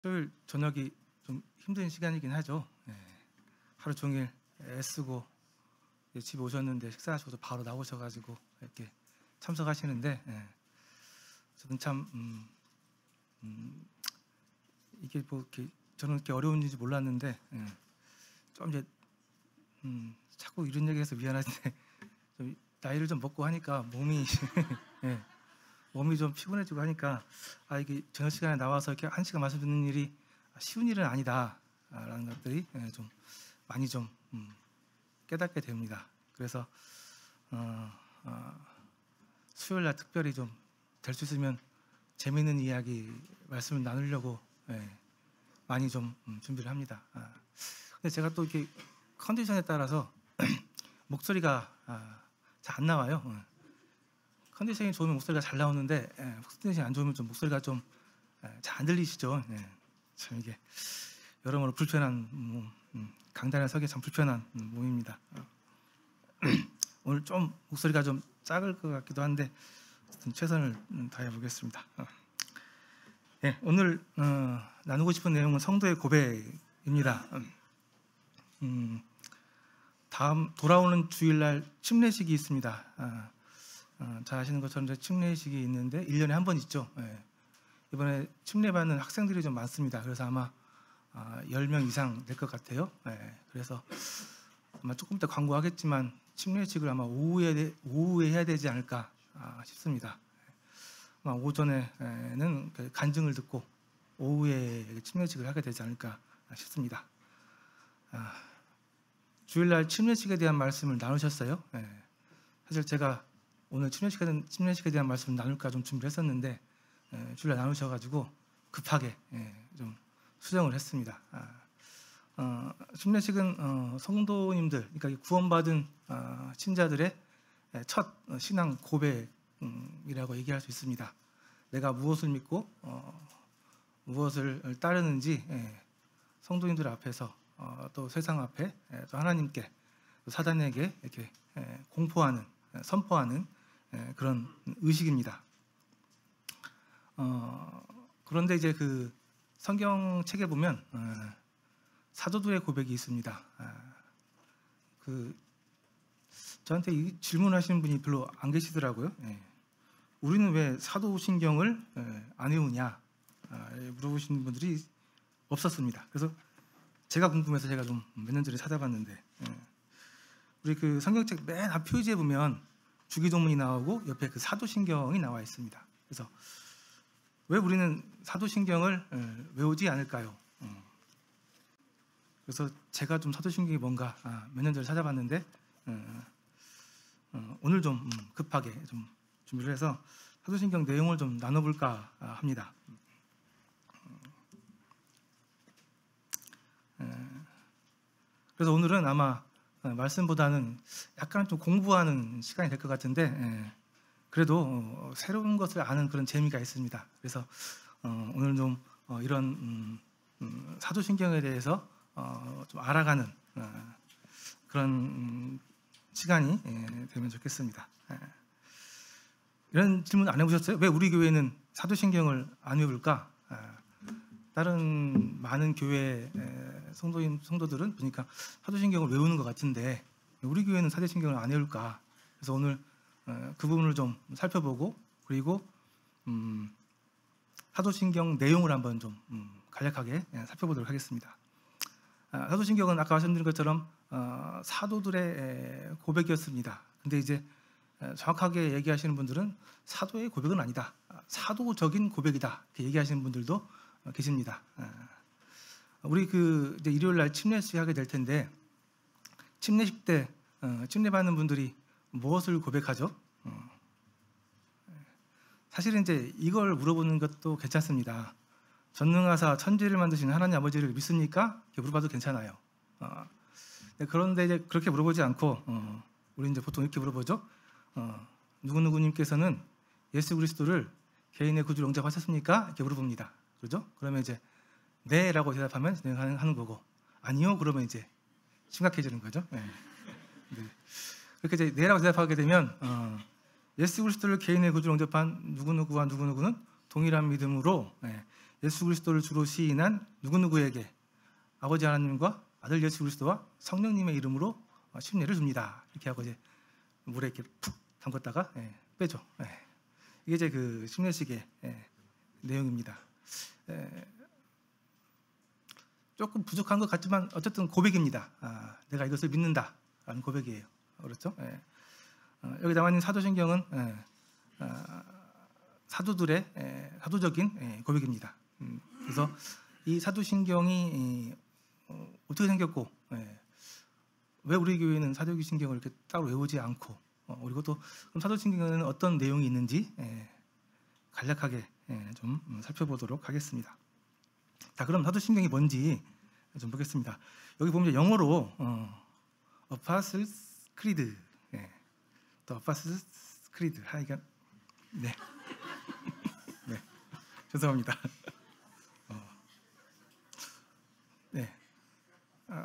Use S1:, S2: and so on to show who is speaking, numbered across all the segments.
S1: 토요일 저녁이 좀 힘든 시간이긴 하죠. 하루 종일 애쓰고 집에 오셨는데 식사하시고 바로 나오셔가지고 이렇게 참석하시는데, 저는 참 이게 뭐 이렇게 저는 이렇게 어려운 일인지 몰랐는데, 좀 이제 자꾸 이런 얘기해서 미안한데 좀 나이를 좀 먹고 하니까 몸이 몸이 좀 피곤해지고 하니까 이게 저녁 시간에 나와서 이렇게 한 시간 말씀 듣는 일이 쉬운 일은 아니다라는 것들이 좀 많이 좀 깨닫게 됩니다. 그래서 수요일 날 특별히 좀 될 수 있으면 재미있는 이야기 말씀을 나누려고 많이 좀 준비를 합니다. 근데 제가 또 이렇게 컨디션에 따라서 목소리가 잘 안 나와요. 컨디션이 좋으면 목소리가 잘 나오는데 컨디션이 안 좋으면 좀 목소리가 좀 잘 안 들리시죠. 참 이게 여러모로 불편한 강단에 서기 참 불편한 몸입니다. 오늘 좀 목소리가 좀 작을 것 같기도 한데 최선을 다해 보겠습니다. 오늘 나누고 싶은 내용은 성도의 고백입니다. 다음 돌아오는 주일날 침례식이 있습니다. 잘 아시는 것처럼 침례식이 있는데 1년에 한 번 있죠. 이번에 침례받는 학생들이 좀 많습니다. 그래서 아마 10명 이상 될 것 같아요. 그래서 아마 조금 이따 광고하겠지만 침례식을 아마 오후에 해야 되지 않을까 싶습니다. 아마 오전에는 간증을 듣고 오후에 침례식을 하게 되지 않을까 싶습니다. 주일날 침례식에 대한 말씀을 나누셨어요. 사실 제가 오늘 침례식에 대한 말씀을 나눌까 좀 준비를 했었는데 주일날 나누셔가지고 급하게 좀 수정을 했습니다. 침례식은 성도님들, 그러니까 구원받은 신자들의 첫 신앙 고백이라고 얘기할 수 있습니다. 내가 무엇을 믿고 무엇을 따르는지 성도님들 앞에서 또 세상 앞에 또 하나님께 또 사단에게 이렇게 공포하는, 선포하는 그런 의식입니다. 그런데 이제 그 성경책에 보면 사도들의 고백이 있습니다. 저한테 이 질문하시는 분이 별로 안 계시더라고요. 우리는 왜 사도신경을 안 외우냐 물어보시는 분들이 없었습니다. 그래서 제가 궁금해서 제가 좀 몇 년 전에 찾아봤는데, 우리 그 성경책 맨 앞 표지에 보면 주기도문이 나오고 옆에 그 사도신경이 나와 있습니다. 그래서 왜 우리는 사도신경을 외우지 않을까요? 그래서 제가 좀 사도신경이 뭔가 몇 년 전에 찾아봤는데 오늘 좀 급하게 좀 준비를 해서 사도신경 내용을 좀 나눠볼까 합니다. 그래서 오늘은 아마 말씀보다는 약간 좀 공부하는 시간이 될 것 같은데 그래도 새로운 것을 아는 그런 재미가 있습니다. 그래서 오늘 좀 이런 사도신경에 대해서 좀 알아가는 그런 시간이 되면 좋겠습니다. 이런 질문 안 해보셨어요? 왜 우리 교회는 사도신경을 안 외울까? 다른 많은 교회 성도들은 보니까 사도신경을 외우는 것 같은데 우리 교회는 사도신경을 안 외울까? 그래서 오늘 그 부분을 좀 살펴보고, 그리고 사도신경 내용을 한번 좀 간략하게 살펴보도록 하겠습니다. 사도신경은 아까 말씀드린 것처럼 사도들의 고백이었습니다. 근데 이제 정확하게 얘기하시는 분들은 사도의 고백은 아니다, 사도적인 고백이다, 이렇게 얘기하시는 분들도 계십니다. 우리 이제 일요일 날 침례식 하게 될 텐데, 침례식 때 침례받는 분들이 무엇을 고백하죠? 사실은 이제 이걸 물어보는 것도 괜찮습니다. 전능하사 천지를 만드신 하나님 아버지를 믿습니까? 이렇게 물어봐도 괜찮아요. 그런데 이제 그렇게 물어보지 않고 우리 이제 보통 이렇게 물어보죠. 누구누구님께서는 예수 그리스도를 개인의 구주로 영접하셨습니까? 이렇게 물어봅니다. 그렇죠? 그러면 이제 네라고 대답하면 진행하는 거고, 아니요 그러면 이제 심각해지는 거죠. 네. 그렇게 이제 네라고 대답하게 되면 예수 그리스도를 개인의 구주로 영접한 누구누구와 누구누구는 동일한 믿음으로 예수 그리스도를 주로 시인한 누구누구에게 아버지 하나님과 아들 예수 그리스도와 성령님의 이름으로 침례를 줍니다. 이렇게 하고 이제 물에 이렇게 푹 담갔다가 빼죠. 이게 이제 그 침례식의 내용입니다. 조금 부족한 것 같지만 어쨌든 고백입니다. 내가 이것을 믿는다라는 고백이에요. 그렇죠? 여기 나와 있는 사도신경은 사도들의 사도적인 고백입니다. 그래서 이 사도신경이 어떻게 생겼고 왜 우리 교회는 사도신경을 이렇게 따로 외우지 않고 그리고 또 사도신경에는 어떤 내용이 있는지 간략하게 좀 살펴보도록 하겠습니다. 자, 그럼 사도신경이 뭔지 좀 보겠습니다. 여기 보면 영어로 Apostles' Creed, 또 Apostles' Creed, 하여간 네, 네, 죄송합니다. 네,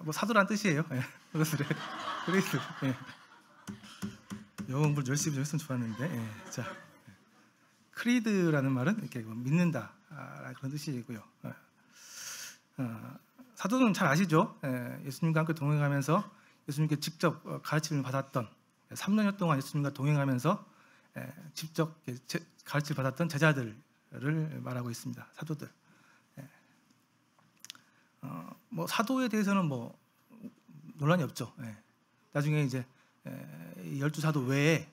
S1: 뭐 사도란 뜻이에요. 그것을 그리스. 영어 공부를 열심히 했으면 좋았는데, 자, 크리드라는 말은 이렇게 믿는다 그런 뜻이고요. 사도는 잘 아시죠? 예수님과 함께 동행하면서 예수님께 직접 가르침을 받았던 3년여 동안 예수님과 동행하면서 직접 가르침을 받았던 제자들을 말하고 있습니다. 사도들. 뭐 사도에 대해서는 뭐 논란이 없죠. 나중에 이제 12사도 외에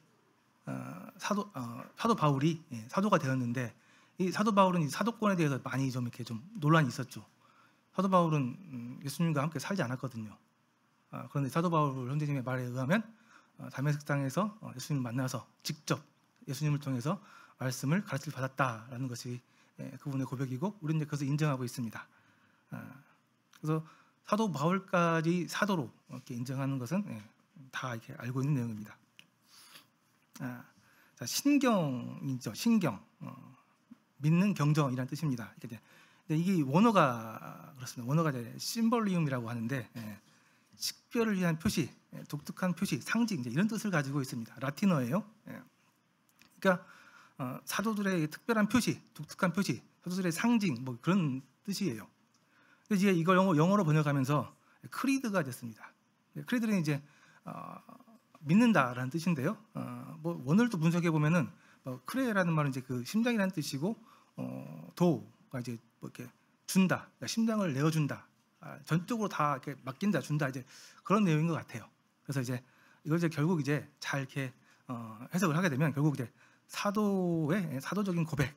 S1: 사도 바울이 사도가 되었는데 이 사도 바울은 이 사도권에 대해서 많이 좀 이렇게 좀 논란이 있었죠. 사도 바울은 예수님과 함께 살지 않았거든요. 그런데 사도 바울 형제님의 말에 의하면 담에색당에서 예수님을 만나서 직접 예수님을 통해서 말씀을 가르침을 받았다라는 것이 그분의 고백이고 우리는 이제 그것을 인정하고 있습니다. 그래서 사도 바울까지 사도로 이렇게 인정하는 것은 다 이렇게 알고 있는 내용입니다. 자, 신경이죠. 신경, 믿는 경전이라는 뜻입니다. 근데 이게 원어가 그렇습니다. 원어가 이제 심볼리움이라고 하는데 식별을 위한 표시, 독특한 표시, 상징 이런 뜻을 가지고 있습니다. 라틴어예요. 그러니까 사도들의 특별한 표시, 독특한 표시, 사도들의 상징 뭐 그런 뜻이에요. 이제 이걸 영어로 번역하면서 크리드가 됐습니다. 크리드는 이제 믿는다라는 뜻인데요. 뭐 원어를 또 분석해 보면은 크레라는 말은 이제 그 심장이라는 뜻이고 도가 이제 뭐 이렇게 준다, 그러니까 심장을 내어준다, 전적으로 다 이렇게 맡긴다, 준다 이제 그런 내용인 것 같아요. 그래서 이제 이걸 이제 결국 이제 잘 이렇게 해석을 하게 되면 결국 이제 사도의 사도적인 고백,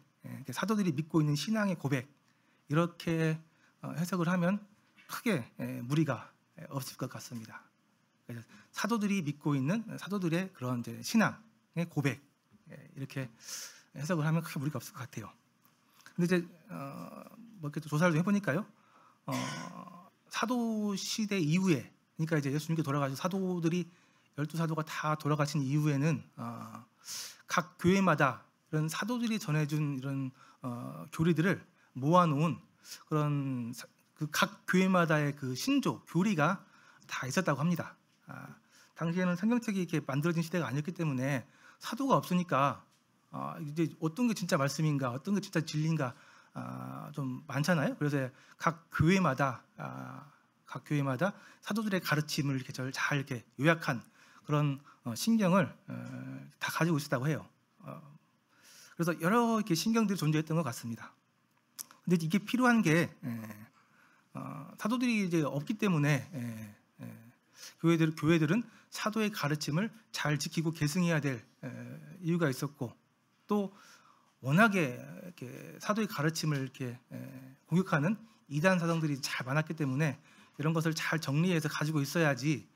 S1: 사도들이 믿고 있는 신앙의 고백 이렇게 해석을 하면 크게 무리가 없을 것 같습니다. 그래서 사도들이 믿고 있는 사도들의 그런 이제 신앙의 고백 이렇게 해석을 하면 크게 무리가 없을 것 같아요. 근데 이제 뭐 이렇게 조사를 좀 해보니까요, 사도 시대 이후에, 그러니까 이제 예수님께 돌아가시고 사도들이 12사도가 다 돌아가신 이후에는 각 교회마다 이런 사도들이 전해준 이런 교리들을 모아놓은 그런 그 각 교회마다의 그 신조 교리가 다 있었다고 합니다. 당시에는 성경책이 이렇게 만들어진 시대가 아니었기 때문에 사도가 없으니까 이제 어떤 게 진짜 말씀인가, 어떤 게 진짜 진리인가 좀 많잖아요. 그래서 각 교회마다 사도들의 가르침을 이렇게 잘 이렇게 요약한 그런 신경을 다 가지고 있었다고 해요. 그래서 여러 이렇게 신경들이 존재했던 것 같습니다. 근데 이게 필요한 게 사도들이 이제 없기 때문에 교회들은 사도의 가르침을 잘 지키고 계승해야 될 이유가 있었고 또 워낙에 이렇게 사도의 가르침을 이렇게 공격하는 이단 사상들이 잘 많았기 때문에 이런 것을 잘 정리해서 가지고 있어야지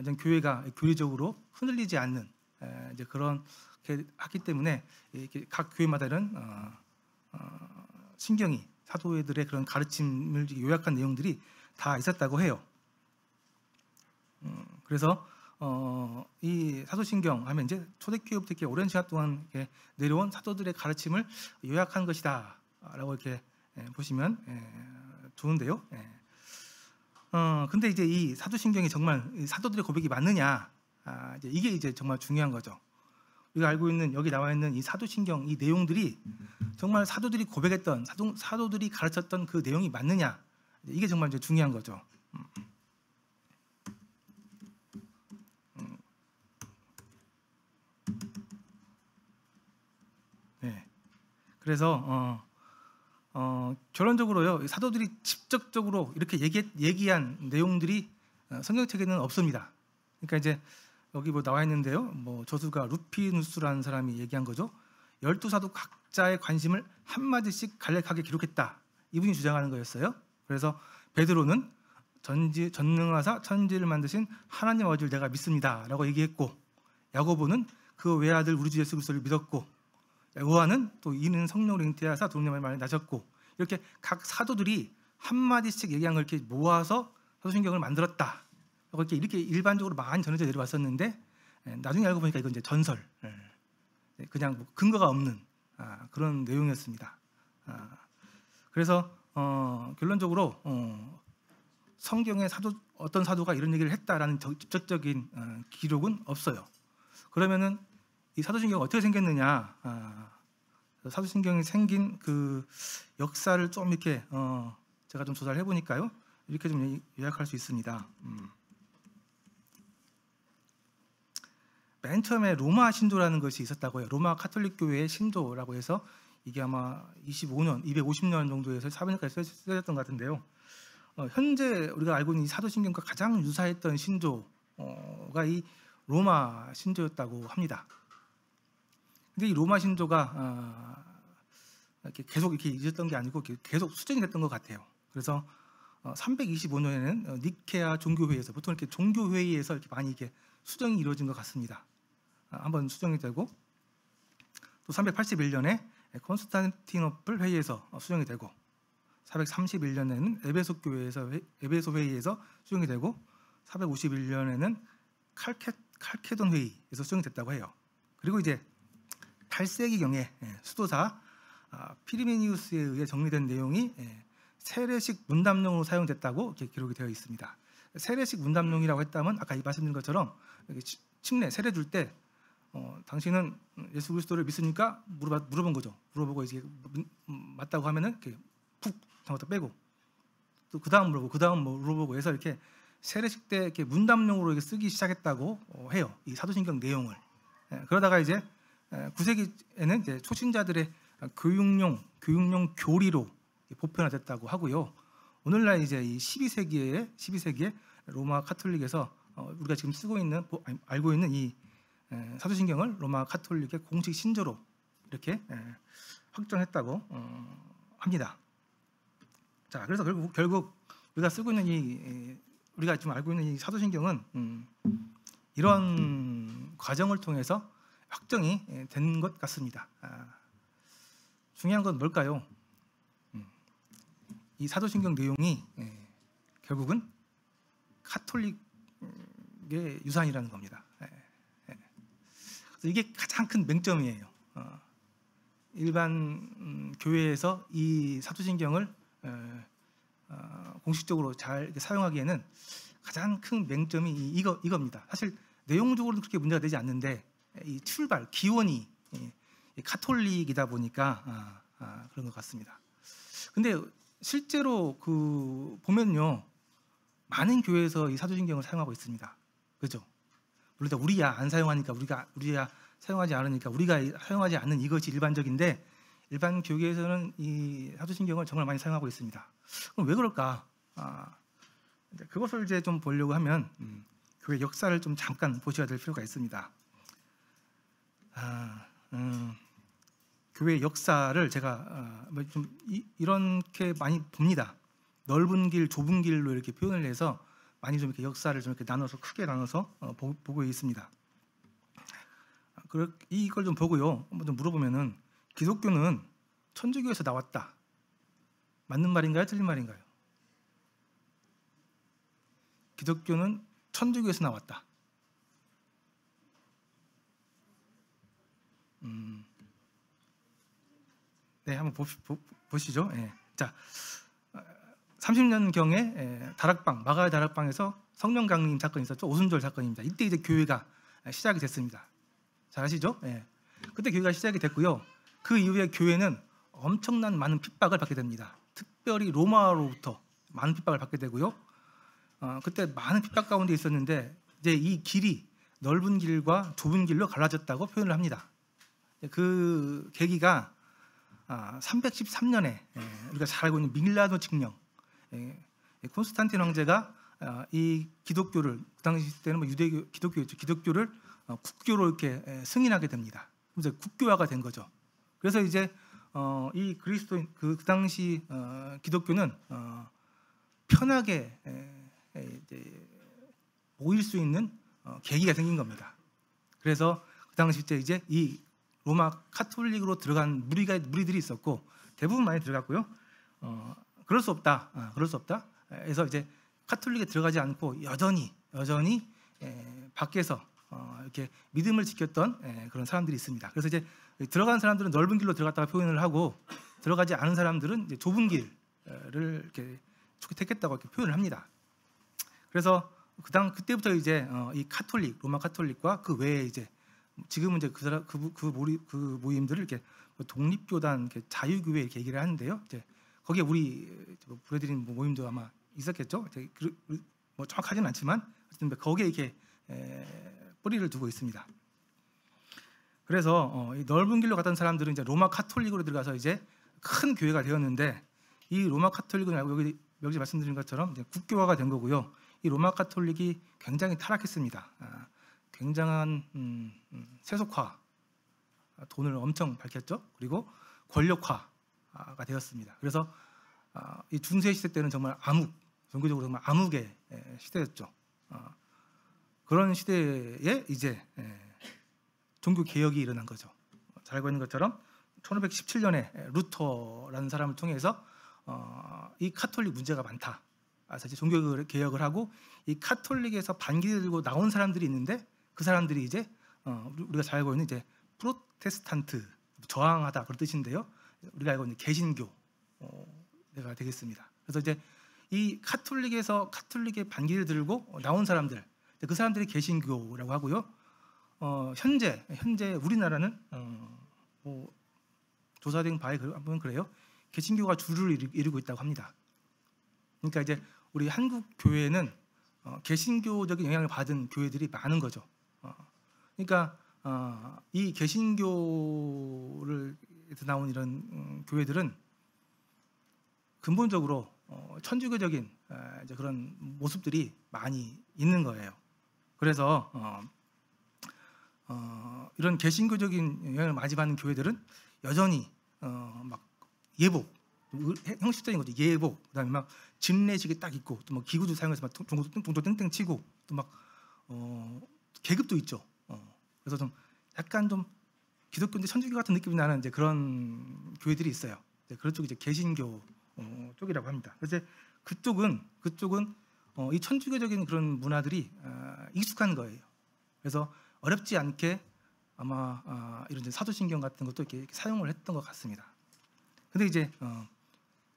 S1: 이제 교회가 교리적으로 흔들리지 않는 이제 그런 게 하기 때문에 이렇게 각 교회마다 이런 신경이 사도들의 그런 가르침을 요약한 내용들이 다 있었다고 해요. 그래서 이 사도신경 하면 이제 초대교회부터 이렇게 오랜 시간 동안 이렇게 내려온 사도들의 가르침을 요약한 것이다라고 이렇게 보시면 좋은데요. 근데 이제 이 사도신경이 정말 사도들의 고백이 맞느냐, 이제 이게 이제 정말 중요한 거죠. 우리가 알고 있는 여기 나와 있는 이 사도신경 이 내용들이 정말 사도들이 고백했던 사도들이 가르쳤던 그 내용이 맞느냐, 이게 정말 이제 중요한 거죠. 네. 그래서 결론적으로요, 사도들이 직접적으로 이렇게 얘기한 내용들이 성경책에는 없습니다. 그러니까 이제 여기 뭐 나와 있는데요, 뭐 저수가 루피누스라는 사람이 얘기한 거죠. 12사도 각자의 관심을 한마디씩 간략하게 기록했다, 이분이 주장하는 거였어요. 그래서 베드로는 전능하사 천지를 만드신 하나님 아버지를 내가 믿습니다 라고 얘기했고, 야고보는 그 외아들 우리 주 예수 그리스도를 믿었고, 요한은 또 이는 성령으로 잉태하사 도련님의 말을 나셨고, 이렇게 각 사도들이 한마디씩 얘기한 걸 이렇게 모아서 사도신경을 만들었다, 이렇게 일반적으로 많이 전해져 내려왔었는데, 나중에 알고 보니까 이건 이제 전설, 그냥 뭐 근거가 없는 그런 내용이었습니다. 그래서 결론적으로 성경에 어떤 사도가 이런 얘기를 했다라는 직접적인 기록은 없어요. 그러면은 이 사도신경이 어떻게 생겼느냐? 사도신경이 생긴 그 역사를 좀 이렇게 제가 좀 조사를 해보니까요, 이렇게 좀 요약할 수 있습니다. 맨 처음에 로마 신도라는 것이 있었다고요. 로마 카톨릭 교회의 신도라고 해서 이게 아마 25년, 250년 정도에서 400년까지 쓰여졌던 것 같은데요. 현재 우리가 알고 있는 이 사도신경과 가장 유사했던 신조가 이 로마 신조였다고 합니다. 근데 이 로마 신조가 이렇게 계속 이렇게 잊었던 게 아니고 계속 수정이 됐던 것 같아요. 그래서 325년에는 니케아 종교회의에서, 보통 이렇게 종교회의에서 이렇게 많이 이렇게 수정이 이루어진 것 같습니다. 한번 수정이 되고, 또 381년에 콘스탄티노플 회의에서 수정이 되고, 431년에는 에베소 회의에서 수정이 되고, 451년에는 칼케돈 회의에서 수정이 됐다고 해요. 그리고 이제 8세기경에 수도사 피리메니우스에 의해 정리된 내용이 세례식 문답용으로 사용됐다고 이렇게 기록이 되어 있습니다. 세례식 문답용이라고 했다면 아까 말씀드린 것처럼 침례 세례 줄 때 당신은 예수 그리스도를 믿습니까? 물어본 거죠. 물어보고 이제 맞다고 하면은 이렇게 푹 잠깐 빼고, 또 그 다음 물어보고 해서 이렇게 세례식 때 이렇게 문답용으로 이렇게 쓰기 시작했다고 해요. 이 사도신경 내용을. 그러다가 이제 9세기에는 이제 초신자들의 교육용 교리로 보편화됐다고 하고요. 오늘날 이제 이 12세기에 로마 카톨릭에서 우리가 지금 알고 있는 이 사도신경을 로마 카톨릭의 공식 신조로 이렇게 확정했다고 합니다. 자, 그래서 결국 우리가 쓰고 있는 우리가 지금 알고 있는 이 사도신경은 이런 과정을 통해서 확정이 된 것 같습니다. 중요한 건 뭘까요? 이 사도신경 내용이 결국은 카톨릭의 유산이라는 겁니다. 그래서 이게 가장 큰 맹점이에요. 일반 교회에서 이 사도신경을 공식적으로 잘 사용하기에는 가장 큰 맹점이 이겁니다. 사실 내용적으로는 그렇게 문제가 되지 않는데, 이 기원이 카톨릭이다 보니까 그런 것 같습니다. 근데 실제로 보면요, 많은 교회에서 이 사도신경을 사용하고 있습니다. 그죠? 물론 우리야 안 사용하니까, 우리야 사용하지 않으니까 우리가 사용하지 않는 이것이 일반적인데, 일반 교회에서는 이 사도신경을 정말 많이 사용하고 있습니다. 그럼 왜 그럴까? 그것을 이제 좀 보려고 하면 교회 역사를 좀 잠깐 보셔야 될 필요가 있습니다. 교회 역사를 제가 좀 이렇게 많이 봅니다. 넓은 길, 좁은 길로 이렇게 표현을 해서 많이 좀 이렇게 역사를 좀 이렇게 크게 나눠서 보고 있습니다. 이걸 좀 보고요, 한번 좀 물어보면은, 기독교는 천주교에서 나왔다, 맞는 말인가요? 틀린 말인가요? 기독교는 천주교에서 나왔다. 네, 한번 보시죠. 자, 30년경에 마가의 다락방에서 성령 강림 사건이 있었죠. 오순절 사건입니다. 이때 이제 교회가 시작이 됐습니다. 잘 아시죠? 예. 그때 교회가 시작이 됐고요. 그 이후에 교회는 엄청난 많은 핍박을 받게 됩니다. 특별히 로마로부터 많은 핍박을 받게 되고요. 그때 많은 핍박 가운데 있었는데 이제 이 길이 넓은 길과 좁은 길로 갈라졌다고 표현을 합니다. 그 계기가 313년에 우리가 잘 알고 있는 밀라노 칙령, 콘스탄틴 황제가 이 기독교를 그 당시 때는 뭐 유대교 기독교였죠. 기독교를 국교로 이렇게 승인하게 됩니다. 그래서 국교화가 된 거죠. 그래서 이제 이 그리스도인 그 당시 기독교는 편하게 이제 모일 수 있는 계기가 생긴 겁니다. 그래서 그 당시 때 이제 이 로마 카톨릭으로 들어간 무리들이 있었고 대부분 많이 들어갔고요. 그럴 수 없다. 그래서 이제 카톨릭에 들어가지 않고 여전히 밖에서 이렇게 믿음을 지켰던 그런 사람들이 있습니다. 그래서 이제 들어간 사람들은 넓은 길로 들어갔다가 표현을 하고 들어가지 않은 사람들은 이제 좁은 길을 이렇게 택했다고 이렇게 표현을 합니다. 그래서 그때부터 이제 이 로마 카톨릭과 그 외에 이제 지금은 이제 그 모임들을 이렇게 독립교단, 이렇게 자유교회 이렇게 얘기를 하는데요. 이제 거기에 우리 보내드린 모임도 아마 있었겠죠. 뭐 정확하지는 않지만 어쨌든 거기에 이렇게 뿌리를 두고 있습니다. 그래서 이 넓은 길로 갔던 사람들은 이제 로마 카톨릭으로 들어가서 이제 큰 교회가 되었는데 이 로마 카톨릭은 여기 말씀드린 것처럼 이제 국교화가 된 거고요. 이 로마 카톨릭이 굉장히 타락했습니다. 굉장한 세속화, 돈을 엄청 밝혔죠. 그리고 권력화가 되었습니다. 그래서 이 중세 시대 때는 정말 종교적으로 정말 암흑의 시대였죠. 그런 시대에 이제 종교 개혁이 일어난 거죠. 잘 알고 있는 것처럼 1517년에 루터라는 사람을 통해서 이 카톨릭 문제가 많다. 그래서 이제 종교 개혁을 하고 이 카톨릭에서 반기를 들고 나온 사람들이 있는데 그 사람들이 이제 우리가 잘 알고 있는 이제 프로테스탄트, 저항하다 그런 뜻인데요. 우리가 알고 있는 개신교가 되겠습니다. 그래서 이제 이 카톨릭의 반기를 들고 나온 사람들, 그 사람들이 개신교라고 하고요. 현재 우리나라는 뭐 조사된 바에 보면 그래요. 개신교가 주를 이루고 있다고 합니다. 그러니까 이제 우리 한국 교회는 개신교적인 영향을 받은 교회들이 많은 거죠. 그러니까 이 개신교를 나온 이런 교회들은 근본적으로 천주교적인 이제 그런 모습들이 많이 있는 거예요. 그래서 이런 개신교적인 영향을 많이 받는 교회들은 여전히 막 예복, 형식적인 거죠. 예복, 그다음에 막 집례식이 딱 있고 또 뭐 기구도 사용해서 막 동도 땡땡 치고 또 막 계급도 있죠. 그래서 좀 약간 좀 기독교인데 천주교 같은 느낌이 나는 이제 그런 교회들이 있어요. 그런 쪽이 이제 개신교 쪽이라고 합니다. 그래서 그쪽은 이 천주교적인 그런 문화들이 익숙한 거예요. 그래서 어렵지 않게 아마 이런 이제 사도신경 같은 것도 이렇게 사용을 했던 것 같습니다. 근데 이제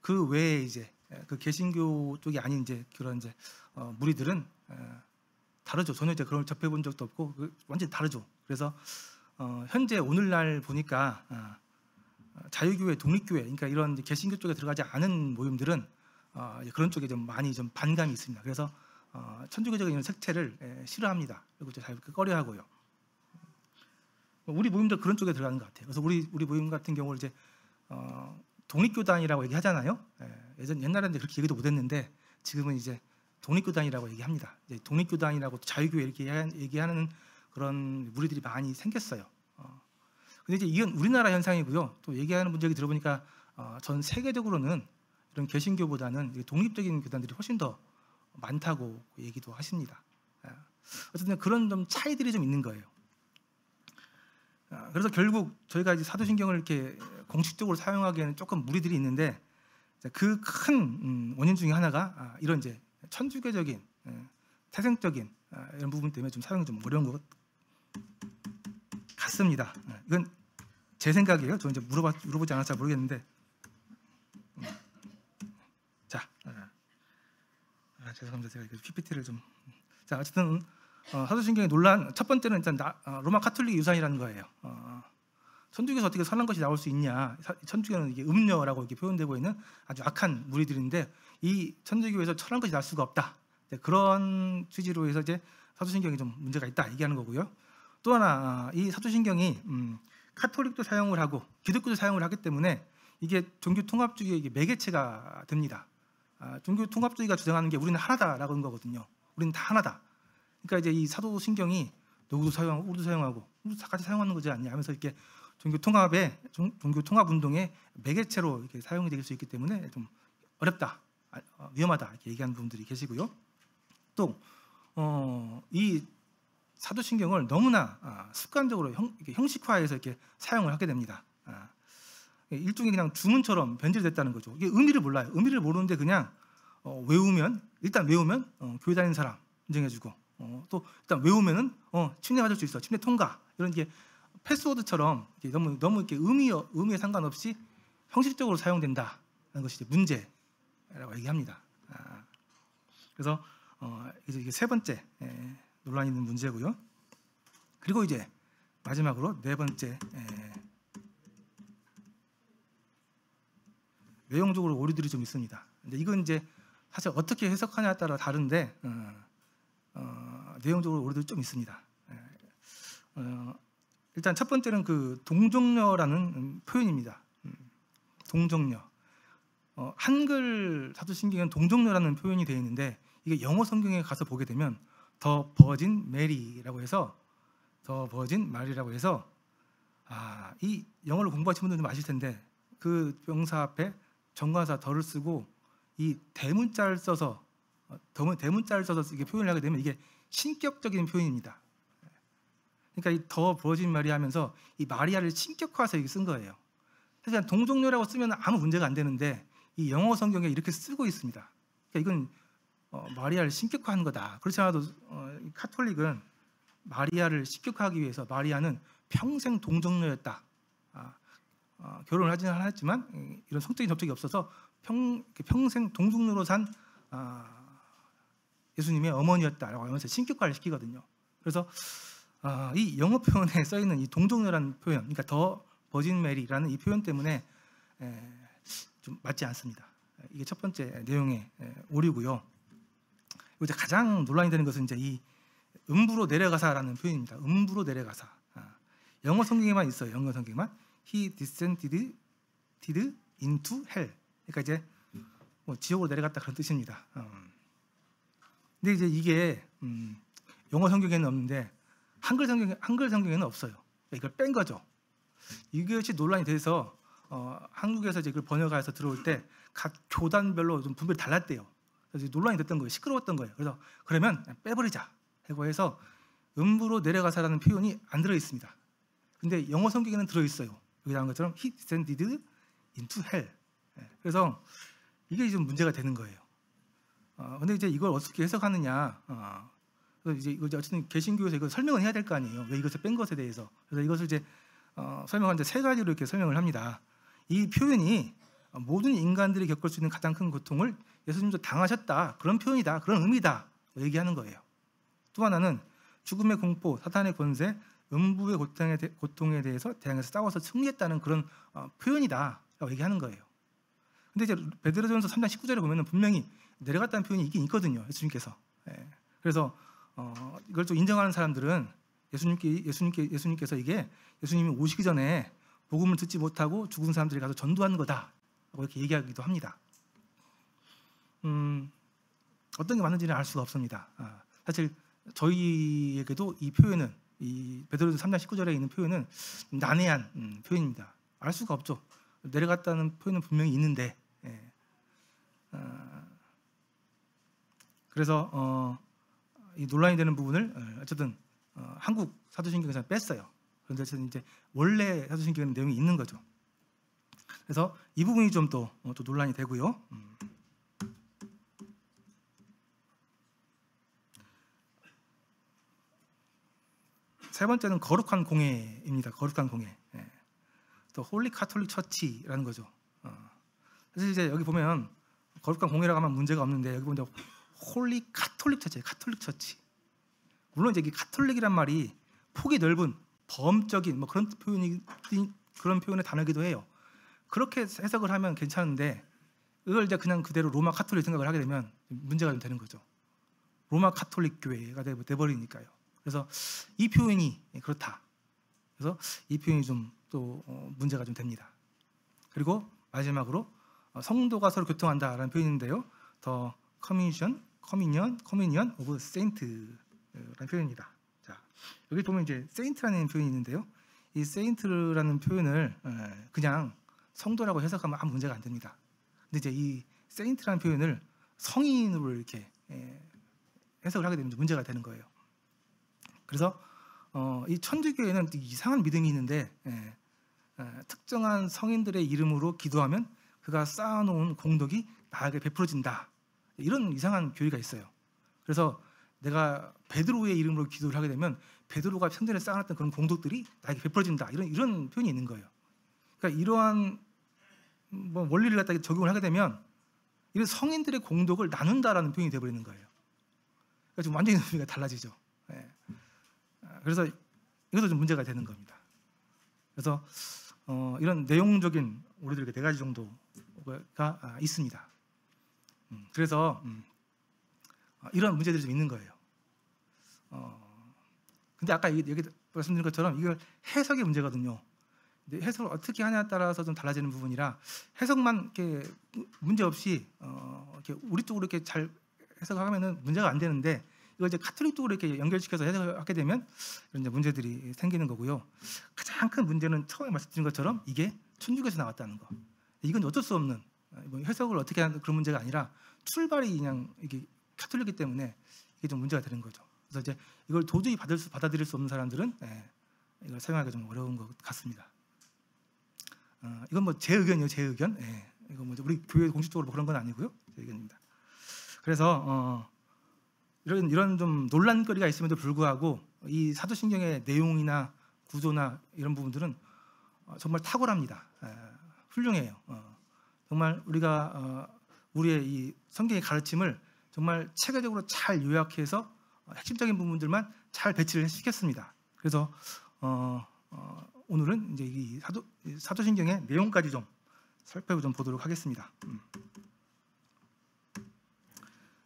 S1: 그 외에 이제 그 개신교 쪽이 아닌 이제 그런 이제 무리들은 다르죠. 전혀 이제 그런 걸 접해본 적도 없고 완전히 다르죠. 그래서 현재 오늘날 보니까 자유교회, 독립교회, 그러니까 이런 개신교 쪽에 들어가지 않은 모임들은 그런 쪽에 좀 많이 좀 반감이 있습니다. 그래서 천주교적인 이런 색채를 싫어합니다. 그리고 잘 꺼려하고요. 우리 모임도 그런 쪽에 들어가는 것 같아요. 그래서 우리 모임 같은 경우는 이제 독립교단이라고 얘기하잖아요. 옛날에는 그렇게 얘기도 못했는데 지금은 이제 독립교단이라고 얘기합니다. 이제 독립교단이라고 자유교회 이렇게 얘기하는 그런 무리들이 많이 생겼어요. 근데 이제 이건 우리나라 현상이고요. 또 얘기하는 분들 얘기 들어보니까 전 세계적으로는 이런 개신교보다는 독립적인 교단들이 훨씬 더 많다고 얘기도 하십니다. 어쨌든 그런 좀 차이들이 좀 있는 거예요. 그래서 결국 저희가 이제 사도신경을 이렇게 공식적으로 사용하기에는 조금 무리들이 있는데 그 큰 원인 중에 하나가 이런 이제 천주교적인 태생적인 이런 부분 때문에 좀 사용이 좀 어려운 것 같습니다. 이건 제 생각이에요. 저 이제 물어보지 않아서 잘 모르겠는데 자 죄송합니다. 제가 PPT를 좀 어쨌든 사도신경의 논란 첫 번째는 일단 로마 카톨릭 유산이라는 거예요. 천주교에서 어떻게 선한 것이 나올 수 있냐? 천주교는 이게 음녀라고 이렇게 표현되고 있는 아주 악한 무리들인데 이 천주교에서 선한 것이 날 수가 없다. 그런 취지로 해서 이제 사도신경이 좀 문제가 있다 얘기하는 거고요. 또 하나 이 사도신경이 카톨릭도 사용을 하고 기독교도 사용을 하기 때문에 이게 종교 통합주의의 매개체가 됩니다. 종교 통합주의가 주장하는 게 우리는 하나다라고 하는 거거든요. 우리는 다 하나다. 그러니까 이제 이 사도신경이 너구도 사용하고 우리도 사용하고 우리도 다 같이 사용하는 거지 않냐 하면서 이렇게 종교 통합 운동의 매개체로 이렇게 사용이 될 수 있기 때문에 좀 어렵다, 위험하다 이렇게 얘기하는 분들이 계시고요. 또 이 사도신경을 너무나 습관적으로 형식화해서 이렇게 사용을 하게 됩니다. 일종의 그냥 주문처럼 변질됐다는 거죠. 이게 의미를 몰라요. 의미를 모르는데 그냥 일단 외우면 교회 다니는 사람 인정해주고 또 일단 외우면은 침례 받을 수 있어. 침례 통과 이런 게 패스워드처럼 너무 이렇게 의미에 상관없이 형식적으로 사용된다는 것이 이제 문제라고 얘기합니다. 그래서 이게 세 번째 논란이 있는 문제고요. 그리고 이제 마지막으로 네 번째 내용적으로 오류들이 좀 있습니다. 근데 이건 이제 사실 어떻게 해석하냐에 따라 다른데 내용적으로 오류들이 좀 있습니다. 일단 첫 번째는 그 동정녀라는 표현입니다. 동정녀. 한글 사도신경에는 동정녀라는 표현이 되어 있는데 이게 영어 성경에 가서 보게 되면 더 버진 메리라고 해서 이 영어를 공부하신 분들은 좀 아실 텐데 그 명사 앞에 정관사 더를 쓰고 이 대문자를 써서 이게 표현을 하게 되면 이게 신격적인 표현입니다. 그러니까 이 더 버진 마리 하면서 이 마리아를 신격화해서 이렇게 쓴 거예요. 사실 동정녀라고 쓰면 아무 문제가 안 되는데 이 영어 성경에 이렇게 쓰고 있습니다. 그러니까 이건 마리아를 신격화한 거다. 그렇지 않아도 카톨릭은 마리아를 신격화하기 위해서 마리아는 평생 동정녀였다. 결혼을 하지는 않았지만 이런 성적인 접촉이 없어서 평생 동정녀로 산 예수님의 어머니였다라고 하면서 신격화를 시키거든요. 그래서 이 영어 표현에 써 있는 이 동정녀라는 표현, 그러니까 더 버진 메리라는 이 표현 때문에 좀 맞지 않습니다. 이게 첫 번째 내용의 오류고요. 이제 가장 논란이 되는 것은 이제 이 음부로 내려가사라는 표현입니다. 음부로 내려가사. 영어 성경에만 있어요. 영어 성경에만 He descended into hell. 그러니까 이제 지옥으로 내려갔다 그런 뜻입니다. 근데 이제 이게 영어 성경에는 없는데 한글 성경에는 없어요. 이걸 뺀 거죠. 이것이 논란이 돼서 한국에서 이제 이걸 번역해서 들어올 때 각 교단별로 좀 분별이 달랐대요. 그래서 논란이 됐던 거예요. 시끄러웠던 거예요. 그래서 그러면 빼버리자 하고 해서 음부로 내려가사라는 표현이 안 들어 있습니다. 근데 영어 성경에는 들어 있어요. 여기 나온 것처럼 He descended into hell. 그래서 이게 좀 문제가 되는 거예요. 근데 이제 이걸 어떻게 해석하느냐? 그래서 이제 이거 어쨌든 개신교에서 이거 설명을 해야 될 거 아니에요. 왜 이것을 뺀 것에 대해서. 그래서 이것을 이제 설명하는데 세 가지로 이렇게 설명을 합니다. 이 표현이 모든 인간들이 겪을 수 있는 가장 큰 고통을 예수님도 당하셨다. 그런 표현이다. 그런 의미다. 얘기하는 거예요. 또 하나는 죽음의 공포, 사탄의 권세, 음부의 고통에 대해서 대항해서 싸워서 승리했다는 그런 표현이다라고 얘기하는 거예요. 근데 이제 베드로전서 3장 19절에 보면은 분명히 내려갔다는 표현이 있긴 있거든요. 예수님께서. 그래서 이걸 또 인정하는 사람들은 예수님께서 이게 예수님이 오시기 전에 복음을 듣지 못하고 죽은 사람들이 가서 전도하는 거다라고 이렇게 얘기하기도 합니다. 어떤 게 맞는지는 알 수가 없습니다. 사실 저희에게도 이 표현은 이 베드로전서 3장 19절에 있는 표현은 난해한 표현입니다. 알 수가 없죠. 내려갔다는 표현은 분명히 있는데 그래서 이 논란이 되는 부분을 어쨌든 한국 사도신경에서 뺐어요. 그런데 이제 원래 사도신경에는 내용이 있는 거죠. 그래서 이 부분이 좀 또 논란이 되고요. 세 번째는 거룩한 공회입니다. 거룩한 공회. 또 홀리 카톨릭 처치라는 거죠. 그래서 이제 여기 보면 거룩한 공회라고 하면 문제가 없는데 여기 보면 홀리 카톨릭 처치예요. 카톨릭 처치. 물론 이제 이 가톨릭이란 말이 폭이 넓은 범적인 뭐 그런 표현의 단어이기도 해요. 그렇게 해석을 하면 괜찮은데 이걸 이제 그냥 그대로 로마 가톨릭 생각을 하게 되면 문제가 좀 되는 거죠. 로마 가톨릭 교회가 돼버리니까요. 그래서 이 표현이 그렇다. 그래서 이 표현이 좀 또 문제가 좀 됩니다. 그리고 마지막으로 성도가 서로 교통한다라는 표현인데요. 더 커뮤니언 오브 세인트라는 표현입니다. 자, 여기 보면 이제 세인트라는 표현이 있는데요. 이 세인트라는 표현을 그냥 성도라고 해석하면 아무 문제가 안 됩니다. 근데 이제 이 세인트라는 표현을 성인으로 이렇게 해석을 하게 되면 문제가 되는 거예요. 그래서 이 천주교에는 이상한 믿음이 있는데 특정한 성인들의 이름으로 기도하면 그가 쌓아놓은 공덕이 나에게 베풀어진다. 이런 이상한 교리가 있어요. 그래서 내가 베드로의 이름으로 기도를 하게 되면 베드로가 생전에 쌓아놨던 그런 공덕들이 나에게 베풀어진다. 이런 표현이 있는 거예요. 그러니까 이러한 뭐 원리를 갖다 적용을 하게 되면 이런 성인들의 공덕을 나눈다라는 표현이 되어버리는 거예요. 그러니까 좀 완전히 의미가 달라지죠. 그래서 이것도 좀 문제가 되는 겁니다. 그래서 이런 내용적인 우리들에게 4가지 정도가 있습니다. 그래서 이런 문제들이 좀 있는 거예요. 근데 아까 여기 말씀드린 것처럼 이걸 해석의 문제거든요. 근데 해석을 어떻게 하냐에 따라서 좀 달라지는 부분이라 해석만 이렇게 문제 없이 이렇게 우리 쪽으로 이렇게 잘 해석하면은 문제가 안 되는데 이걸 이제 가톨릭 쪽으로 이렇게 연결시켜서 해석을 하게 되면 이런 이제 문제들이 생기는 거고요. 가장 큰 문제는 처음에 말씀드린 것처럼 이게 천주교에서 나왔다는 거. 이건 어쩔 수 없는 뭐 해석을 어떻게 하는 그런 문제가 아니라 출발이 그냥 이게 가톨릭이기 때문에 이게 좀 문제가 되는 거죠. 그래서 이제 이걸 도저히 받아들일 수 없는 사람들은 이걸 사용하기가 좀 어려운 것 같습니다. 이건 뭐 제 의견이에요, 제 의견. 이건 뭐 우리 교회 공식적으로 그런 건 아니고요, 제 의견입니다. 그래서 이런 좀 논란거리가 있음에도 불구하고 이 사도신경의 내용이나 구조나 이런 부분들은 정말 탁월합니다. 훌륭해요. 정말 우리가 우리의 이 성경의 가르침을 정말 체계적으로 잘 요약해서 핵심적인 부분들만 잘 배치를 시켰습니다. 그래서 오늘은 이제 이 사도신경의 내용까지 좀 살펴보도록 하겠습니다.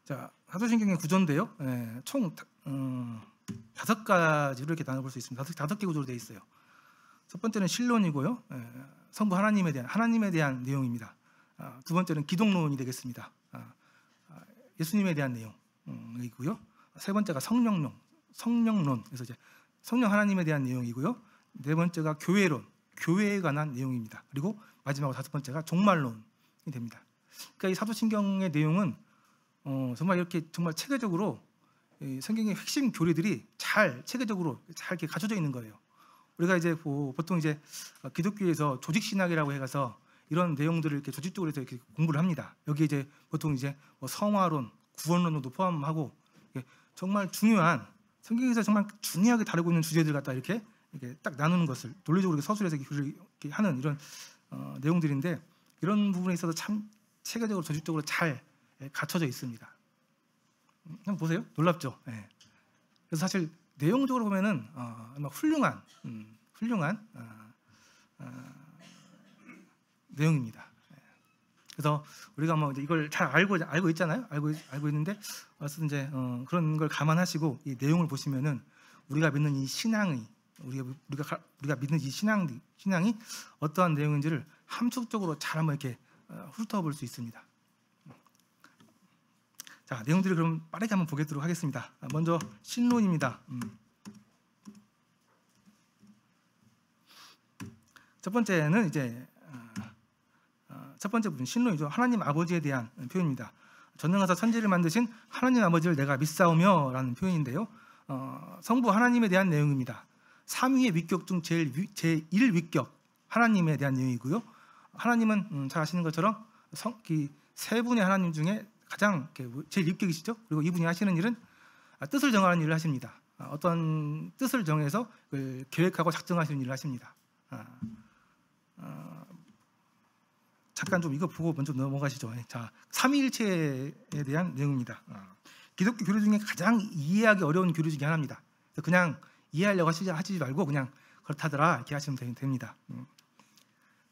S1: 자, 사도신경의 구조인데요. 총 5가지로 이렇게 나눠볼 수 있습니다. 5개 구조로 되어 있어요. 첫 번째는 신론이고요. 성부 하나님에 대한 내용입니다. 두 번째는 기독론이 되겠습니다. 예수님에 대한 내용이고요. 세 번째가 성령론. 그래서 이제 성령 하나님에 대한 내용이고요. 네 번째가 교회론, 교회에 관한 내용입니다. 그리고 마지막으로 5번째가 종말론이 됩니다. 그러니까 이 사도신경의 내용은 정말 이렇게 정말 체계적으로 성경의 핵심 교리들이 체계적으로 잘 이렇게 갖춰져 있는 거예요. 우리가 이제 보통 이제 기독교에서 조직 신학이라고 해서 이런 내용들을 이렇게 조직적으로 해서 이렇게 공부를 합니다. 여기 이제 보통 이제 뭐 성화론, 구원론도 포함하고 정말 중요한 성경에서 정말 중요하게 다루고 있는 주제들 갖다 이렇게 딱 나누는 것을 논리적으로 서술해서 이렇게 하는 이런 내용들인데 이런 부분에 있어서 참 체계적으로 조직적으로 잘 갖춰져 있습니다. 한번 보세요. 놀랍죠? 그래서 사실 내용적으로 보면은 훌륭한 내용입니다. 그래서 우리가 뭐 이걸 잘 알고 있잖아요. 알고 있는데 어쨌든 이제 그런 걸 감안하시고 이 내용을 보시면은 우리가 믿는 이 신앙이 우리가 믿는 이 신앙이 어떠한 내용인지를 함축적으로 잘 한번 이렇게 훑어볼 수 있습니다. 자, 내용들을 그럼 빠르게 한번 보도록 하겠습니다. 먼저 신론입니다. 첫 번째는 이제 첫 번째 부분 신론이죠. 하나님 아버지에 대한 표현입니다. 전능하사 천지를 만드신 하나님 아버지를 내가 믿사오며라는 표현인데요. 성부 하나님에 대한 내용입니다. 삼위의 위격 중 제1 위격 하나님에 대한 내용이고요. 하나님은 잘 아시는 것처럼 세 분의 하나님 중에 가장 제일 위격이시죠. 그리고 이분이 하시는 일은 뜻을 정하는 일을 하십니다. 어떤 뜻을 정해서 계획하고 작정하시는 일을 하십니다. 잠깐 좀 이거 보고 먼저 넘어가시죠. 자, 삼위일체에 대한 내용입니다. 기독교 교리 중에 가장 이해하기 어려운 교리 중에 하나입니다. 그래서 그냥 이해하려고 하지 말고 그냥 그렇다더라 이렇게 하시면 됩니다.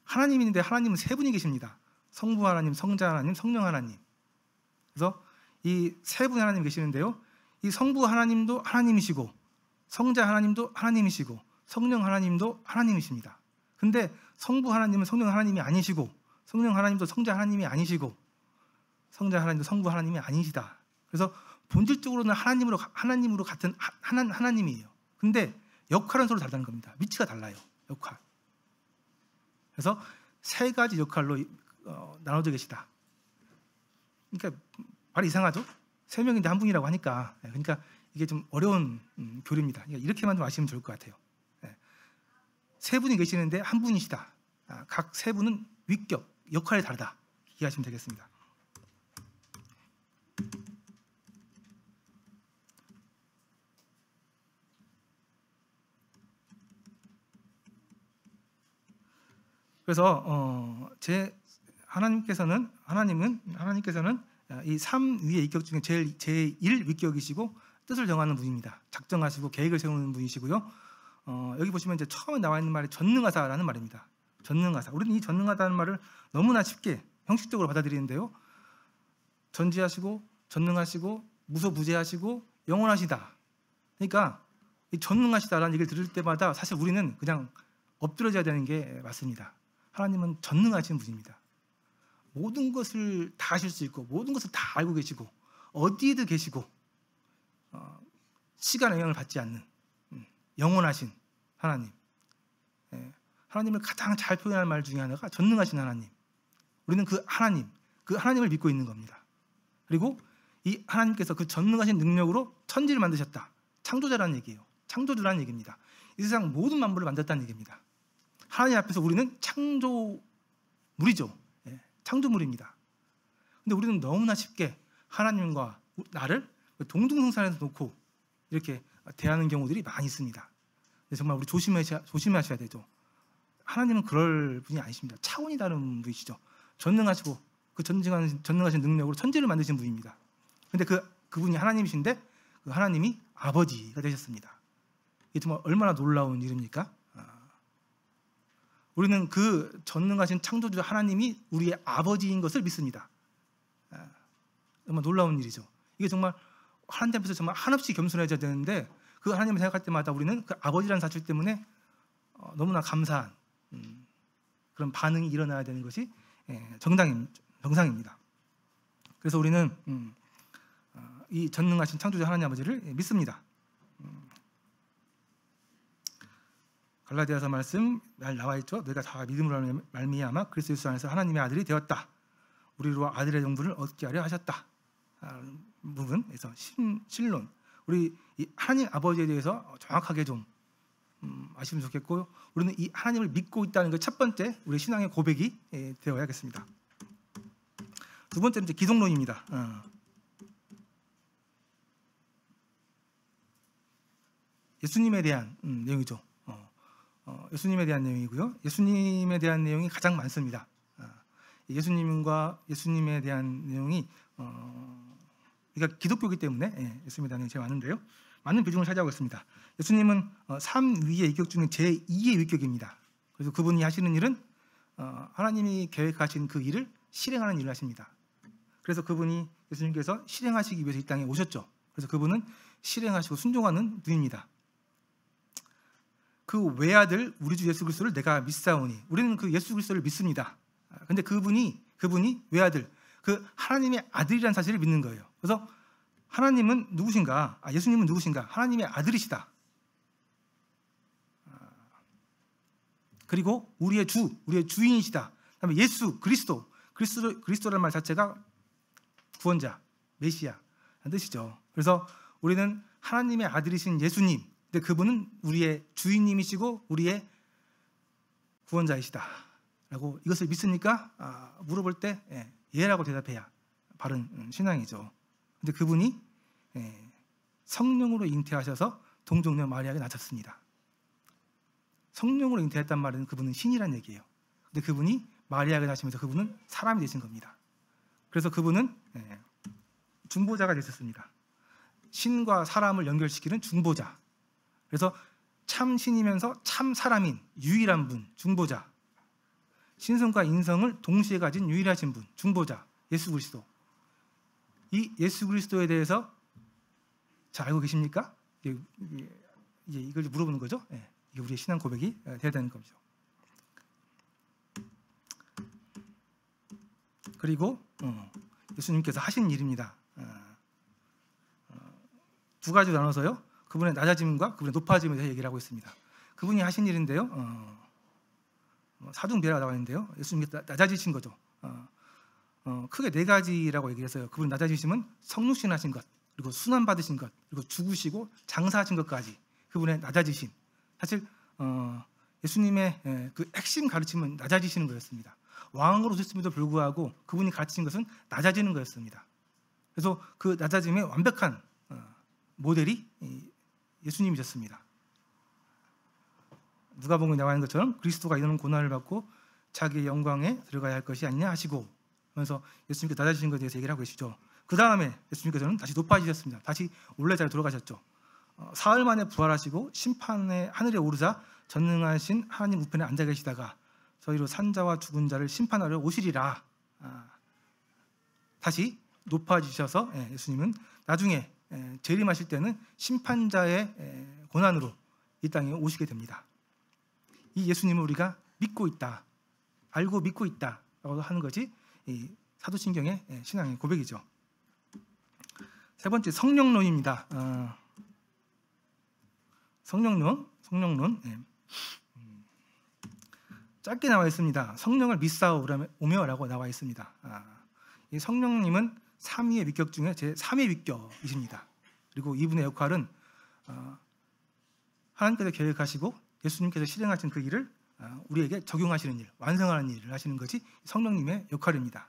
S1: 하나님인데 하나님은 세 분이 계십니다. 성부 하나님, 성자 하나님, 성령 하나님. 그래서 이 세 분의 하나님 계시는데요. 이 성부 하나님도 하나님이시고 성자 하나님도 하나님이시고 성령 하나님도 하나님이십니다. 근데 성부 하나님은 성령 하나님이 아니시고 성령 하나님도 성자 하나님이 아니시고 성자 하나님도 성부 하나님이 아니시다. 그래서 본질적으로는 하나님으로 같은 하나님이에요. 근데 역할은 서로 다르다는 겁니다. 위치가 달라요. 역할. 그래서 세 가지 역할로 나눠져 계시다. 그러니까 말이 이상하죠? 세 명인데 한 분이라고 하니까. 그러니까 이게 좀 어려운 교리입니다. 그러니까 이렇게만 좀 아시면 좋을 것 같아요. 세 분이 계시는데 한 분이시다. 각 세 분은 위격, 역할이 다르다. 이해하시면 되겠습니다. 그래서 하나님께서는 이 3위의 위격 중에 제1 위격이시고 뜻을 정하는 분입니다. 작정하시고 계획을 세우는 분이시고요. 여기 보시면 이제 처음에 나와 있는 말이 전능하사라는 말입니다. 전능하사. 우리는 이 전능하다는 말을 너무나 쉽게 형식적으로 받아들이는데요. 전지하시고 전능하시고 무소부재하시고 영원하시다. 그러니까 이 전능하시다라는 얘기를 들을 때마다 사실 우리는 그냥 엎드려져야 되는 게 맞습니다. 하나님은 전능하신 분입니다. 모든 것을 다 아실 수 있고 모든 것을 다 알고 계시고 어디에도 계시고 시간의 영향을 받지 않는 영원하신 하나님. 하나님을 가장 잘 표현할 말 중에 하나가 전능하신 하나님. 우리는 그 하나님을 믿고 있는 겁니다. 그리고 이 하나님께서 그 전능하신 능력으로 천지를 만드셨다. 창조자라는 얘기예요. 창조주라는 얘기입니다. 이 세상 모든 만물을 만들었다는 얘기입니다. 하나님 앞에서 우리는 창조물이죠. 창조물입니다. 근데 우리는 너무나 쉽게 하나님과 나를 동등성산에서 놓고 이렇게 대하는 경우들이 많이 있습니다. 정말 우리 조심하셔야 되죠. 하나님은 그럴 분이 아니십니다. 차원이 다른 분이시죠. 전능하시고 그 전능하신 능력으로 천지를 만드신 분입니다. 근데 그분이 하나님이신데 그 하나님이 아버지가 되셨습니다. 이게 정말 얼마나 놀라운 일입니까? 우리는 그 전능하신 창조주 하나님이 우리의 아버지인 것을 믿습니다. 정말 놀라운 일이죠. 이게 정말 하나님 앞에서 정말 한없이 겸손해져야 되는데 그 하나님을 생각할 때마다 우리는 그 아버지라는 사실 때문에 너무나 감사한 그런 반응이 일어나야 되는 것이 정상입니다. 그래서 우리는 이 전능하신 창조주 하나님 아버지를 믿습니다. 갈라디아서 말씀 나와 있죠. 너희가 다 믿음으로 말미암아 그리스도 예수 안에서 하나님의 아들이 되었다. 우리로 아들의 영분을 얻게 하려 하셨다. 부분에서 신론. 우리 이 하나님 아버지에 대해서 정확하게 좀 아시면 좋겠고, 우리는 이 하나님을 믿고 있다는 그 첫 번째 우리 신앙의 고백이 되어야겠습니다. 두 번째는 이제 기독론입니다. 예수님에 대한 내용이죠. 예수님에 대한 내용이고요. 예수님에 대한 내용이 가장 많습니다. 예수님에 대한 내용이 그러니까 기독교이기 때문에 예수님에 대한 내용이 제일 많은데요. 많은 비중을 차지하고 있습니다. 예수님은 3위의 위격 중에 제2의 위격입니다. 그래서 그분이 하시는 일은 하나님이 계획하신 그 일을 실행하는 일을 하십니다. 그래서 예수님께서 실행하시기 위해서 이 땅에 오셨죠. 그래서 그분은 실행하시고 순종하는 분입니다. 그 외아들 우리 주 예수 그리스도를 내가 믿사오니, 우리는 그 예수 그리스도를 믿습니다. 근데 그분이 외아들, 그 하나님의 아들이라는 사실을 믿는 거예요. 그래서 하나님은 누구신가? 예수님은 누구신가? 하나님의 아들이시다. 그리고 우리의 주인이시다. 그다음에 예수 그리스도라는 말 자체가 구원자, 메시아 뜻이죠. 그래서 우리는 하나님의 아들이신 예수님, 근데 그분은 우리의 주인님이시고 우리의 구원자이시다라고 이것을 믿습니까? 물어볼 때 예라고 대답해야 바른 신앙이죠. 근데 그분이 성령으로 잉태하셔서 동정녀 마리아에게 낳으셨습니다. 성령으로 잉태했단 말은 그분은 신이란 얘기예요. 근데 그분이 마리아에게 낳으시면서 그분은 사람이 되신 겁니다. 그래서 그분은 중보자가 되셨습니다. 신과 사람을 연결시키는 중보자. 그래서 참 신이면서 참 사람인 유일한 분, 중보자. 신성과 인성을 동시에 가진 유일하신 분, 중보자, 예수 그리스도. 이 예수 그리스도에 대해서 잘 알고 계십니까? 이걸 물어보는 거죠. 이게 우리의 신앙 고백이 돼야 되는 거죠. 그리고 예수님께서 하신 일입니다. 두 가지로 나눠서요. 그분의 낮아짐과 그분의 높아짐에 대해 얘기를 하고 있습니다. 그분이 하신 일인데요. 사중배라고 나와 있는데요. 예수님께서 낮아지신 거죠. 크게 네 가지라고 얘기를 했어요. 그분 낮아지심은 성육신하신 것, 그리고 순환 받으신 것, 그리고 죽으시고 장사하신 것까지 그분의 낮아지심. 사실 예수님의 그 핵심 가르침은 낮아지시는 거였습니다. 왕으로 오셨음에도 불구하고 그분이 가르치신 것은 낮아지는 거였습니다. 그래서 그 낮아짐의 완벽한 모델이 예수님이셨습니다. 누가복음에 나와 있는 것처럼 그리스도가 이런 고난을 받고 자기의 영광에 들어가야 할 것이 아니냐 하시고, 그래서 예수님께서 낮아지신 것에 대해서 얘기를 하고 계시죠. 그 다음에 예수님께서는 다시 높아지셨습니다. 다시 원래 자리에 돌아가셨죠. 사흘 만에 부활하시고 심판의 하늘에 오르사 전능하신 하나님 우편에 앉아 계시다가 저희로 산자와 죽은 자를 심판하러 오시리라. 다시 높아지셔서 예수님은 나중에 재림하실 때는 심판자의 고난으로 이 땅에 오시게 됩니다. 이 예수님을 우리가 믿고 있다, 알고 믿고 있다라고 하는 것이 이 사도신경의 신앙의 고백이죠. 세 번째, 성령론입니다. 성령론. 짧게 나와 있습니다. 성령을 믿사오며라고 나와 있습니다. 이 성령님은 삼위의 위격 중에 제 3의 위격이십니다. 그리고 이분의 역할은 하나님께서 계획하시고 예수님께서 실행하신 그 일을 우리에게 적용하시는 일, 완성하는 일을 하시는 것이 성령님의 역할입니다.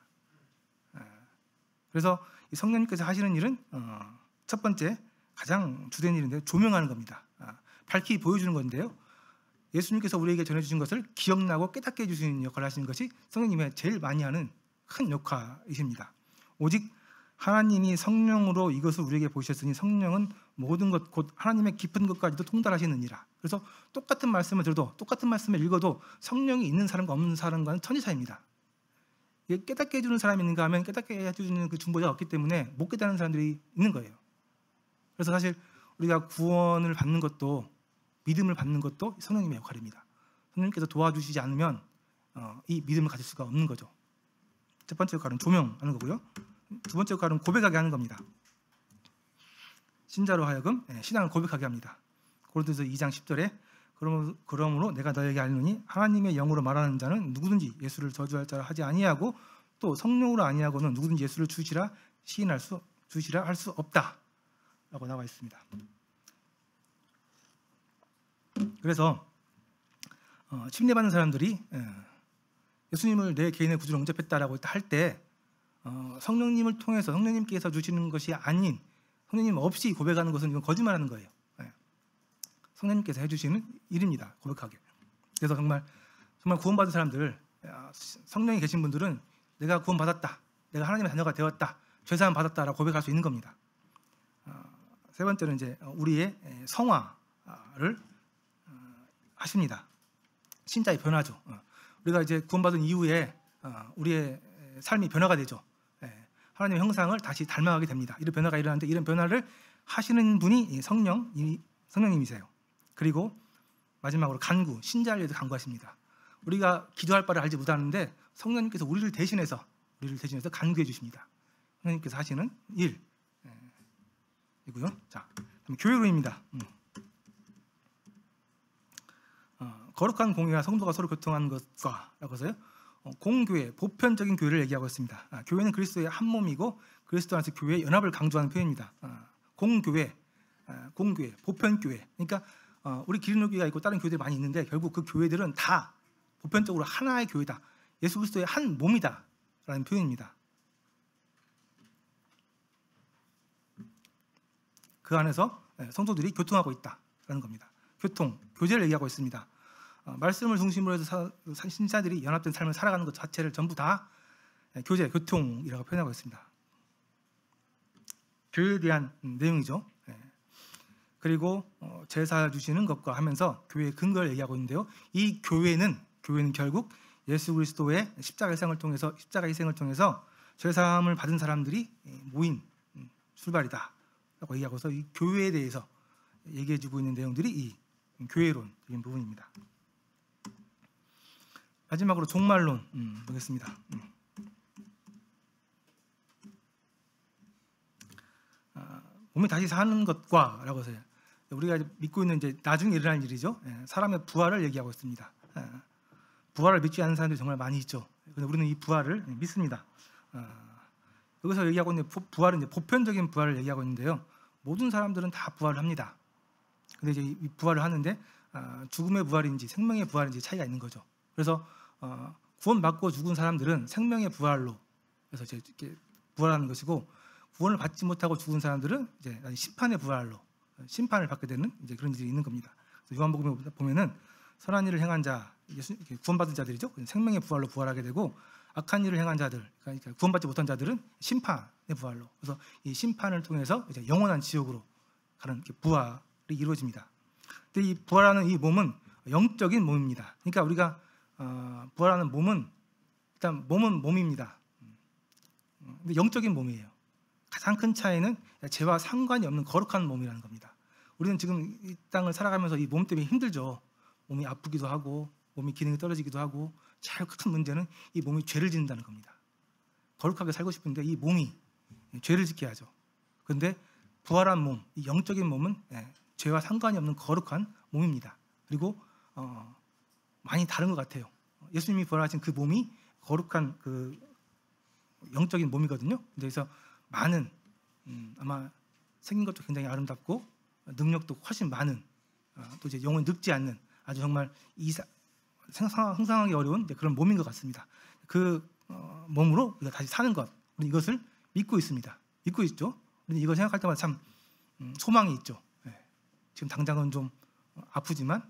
S1: 그래서 이 성령님께서 하시는 일은 첫 번째 가장 주된 일인데요, 조명하는 겁니다. 밝히 보여주는 건데요, 예수님께서 우리에게 전해주신 것을 기억나고 깨닫게 해주시는 역할을 하시는 것이 성령님의 제일 많이 하는 큰 역할이십니다. 오직 하나님이 성령으로 이것을 우리에게 보이셨으니 성령은 모든 것 곧 하나님의 깊은 것까지도 통달하시느니라. 그래서 똑같은 말씀을 들어도, 똑같은 말씀을 읽어도 성령이 있는 사람과 없는 사람과는 천지 차이입니다. 깨닫게 해주는 사람이 있는가 하면 깨닫게 해주는 그 중보자가 없기 때문에 못 깨닫는 사람들이 있는 거예요. 그래서 사실 우리가 구원을 받는 것도, 믿음을 받는 것도 성령님의 역할입니다. 성령님께서 도와주시지 않으면 이 믿음을 가질 수가 없는 거죠. 첫 번째 역할은 조명하는 거고요. 두 번째 역할은 고백하게 하는 겁니다. 신자로 하여금 신앙을 고백하게 합니다. 고린도서 2장 10절에 그러므로 내가 너에게 알노니 하나님의 영으로 말하는 자는 누구든지 예수를 저주할 자라 하지 아니하고 또 성령으로 아니하고는 누구든지 예수를 주시라 할 수 없다라고 나와 있습니다. 그래서 침례받는 사람들이 예수님을 내 개인의 구주로 영접했다라고 할 때 성령님을 통해서 성령님께서 주시는 것이 아닌 성령님 없이 고백하는 것은 이건 거짓말하는 거예요. 성령님께서 해주시는 일입니다. 고백하게. 그래서 정말 구원받은 사람들, 성령이 계신 분들은 내가 구원받았다, 내가 하나님의 자녀가 되었다, 죄사함 받았다라고 고백할 수 있는 겁니다. 세 번째는 이제 우리의 성화를 하십니다. 신자의 변화죠. 우리가 이제 구원받은 이후에 우리의 삶이 변화가 되죠. 하나님의 형상을 다시 닮아가게 됩니다. 이런 변화가 일어나는데 이런 변화를 하시는 분이 성령님이세요. 그리고 마지막으로 간구, 신자를 위해서 간구하십니다. 우리가 기도할 바를 알지 못하는데 성령님께서 우리를 대신해서 간구해 주십니다. 성령님께서 하시는 일이고요. 자, 교회론입니다. 거룩한 공회와 성도가 서로 교통하는 것과라고 해서요, 공교회, 보편적인 교회를 얘기하고 있습니다. 교회는 그리스도의 한 몸이고 그리스도 안에서 교회의 연합을 강조하는 표현입니다. 공교회, 보편교회. 그러니까 우리 기린교회가 있고 다른 교회들이 많이 있는데 결국 그 교회들은 다 보편적으로 하나의 교회다, 예수 그리스도의 한 몸이다라는 표현입니다. 그 안에서 성도들이 교통하고 있다라는 겁니다. 교제를 얘기하고 있습니다. 말씀을 중심으로 해서 신자들이 연합된 삶을 살아가는 것 자체를 전부 다 교제, 교통이라고 표현하고 있습니다. 교회에 대한 내용이죠. 그리고 제사 주시는 것과 하면서 교회의 근거를 얘기하고 있는데요. 이 교회는 결국 예수 그리스도의 십자가 희생을 통해서 죄 사함을 받은 사람들이 모인 출발이다라고 얘기하고서 이 교회에 대해서 얘기해주고 있는 내용들이 이 교회론적인 부분입니다. 마지막으로 종말론 보겠습니다. 몸이 다시 사는 것과라고 해서 우리가 믿고 있는 이제 나중에 일어날 일이죠. 사람의 부활을 얘기하고 있습니다. 부활을 믿지 않는 사람들이 정말 많이 있죠. 그런데 우리는 이 부활을 믿습니다. 여기서 얘기하고 있는 부활은 이제 보편적인 부활을 얘기하고 있는데요. 모든 사람들은 다 부활을 합니다. 근데 이제 이 부활을 하는데 죽음의 부활인지 생명의 부활인지 차이가 있는 거죠. 그래서 구원받고 죽은 사람들은 생명의 부활로 그래서 이제 이렇게 부활하는 것이고, 구원을 받지 못하고 죽은 사람들은 이제 심판의 부활로 심판을 받게 되는 이제 그런 일이 있는 겁니다. 요한복음에 보면은 선한 일을 행한 자, 구원받은 자들이죠. 생명의 부활로 부활하게 되고, 악한 일을 행한 자들, 그러니까 구원받지 못한 자들은 심판의 부활로. 그래서 이 심판을 통해서 이제 영원한 지옥으로 가는 부활이 이루어집니다. 근데 이 부활하는 이 몸은 영적인 몸입니다. 그러니까 우리가 부활하는 몸은 일단 몸은 몸입니다. 근데 영적인 몸이에요. 가장 큰 차이는 죄와 상관이 없는 거룩한 몸이라는 겁니다. 우리는 지금 이 땅을 살아가면서 이 몸 때문에 힘들죠. 몸이 아프기도 하고 몸이 기능이 떨어지기도 하고, 제일 큰 문제는 이 몸이 죄를 짓는다는 겁니다. 거룩하게 살고 싶은데 이 몸이 죄를 짓게 하죠. 그런데 부활한 몸, 이 영적인 몸은 죄와 상관이 없는 거룩한 몸입니다. 그리고 많이 다른 것 같아요. 예수님이 부활하신 그 몸이 거룩한 그 영적인 몸이거든요. 그래서 많은 아마 생긴 것도 굉장히 아름답고 능력도 훨씬 많은, 또 이제 영혼이 늙지 않는 아주 정말 상상하기 어려운 그런 몸인 것 같습니다. 그 몸으로 우리가 다시 사는 것, 우리 이것을 믿고 있습니다. 믿고 있죠. 우리 이거 생각할 때마다 참 소망이 있죠. 지금 당장은 좀 아프지만